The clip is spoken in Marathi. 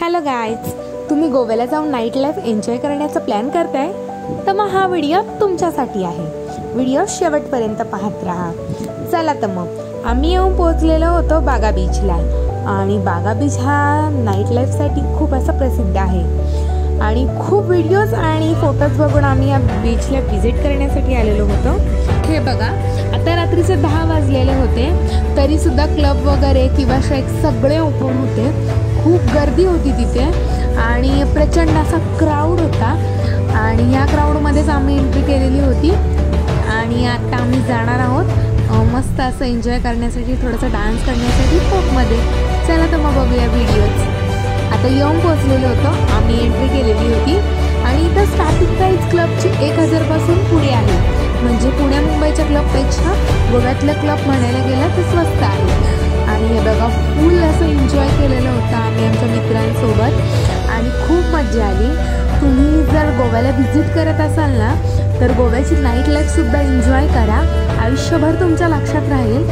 हॅलो गाईज, तुम्ही गोव्याला जाऊन नाईट लाईफ एन्जॉय करण्याचा प्लॅन करताय तर मग हा व्हिडिओ तुमच्यासाठी आहे। व्हिडिओ शेवटपर्यंत पाहत राहा। चला तर मग आम्ही येऊन पोहोचलेलो होतो बागा बीचला आणि बागा बीच हा नाईट लाईफसाठी खूप असा प्रसिद्ध आहे आणि खूप व्हिडिओज आणि फोटोज बघून आम्ही या बीचला व्हिजिट करण्यासाठी आलेलो होतो। हे बघा, आता रात्रीचे 10 वाजलेले होते तरी सुद्धा क्लब वगैरे किंवा शेक सगळे ओपन होते। खूप गर्दी होती तिथे आणि प्रचंड असा क्राऊड होता आणि या क्राऊडमध्येच आम्ही एंट्री केलेली होती आणि आता आम्ही जाणार आहोत मस्त असं एन्जॉय करण्यासाठी, थोडंसं डान्स करण्यासाठी पबमध्ये। चला तर मग बघूया व्हिडिओज। आता येऊन पोहोचलेलो होतो, आम्ही एंट्री केलेली होती आणि इथं स्टार्टिंग प्राईस क्लबची 1000 पासून पुढे आहे, म्हणजे पुणे मुंबईच्या क्लबपेक्षा गोव्यातलं क्लब म्हणायला गेलं तर स्वस्त आहे। आणि हे बघा, फुल असं एन्जॉय केलेलं होतं आम्ही आमच्या मित्रांसोबत आणि खूप मजा आली। तुम्ही जर गोव्याला व्हिजिट करत असाल ना तर गोव्याची नाईट लाईफसुद्धा एन्जॉय करा, आयुष्यभर तुमच्या लक्षात राहील।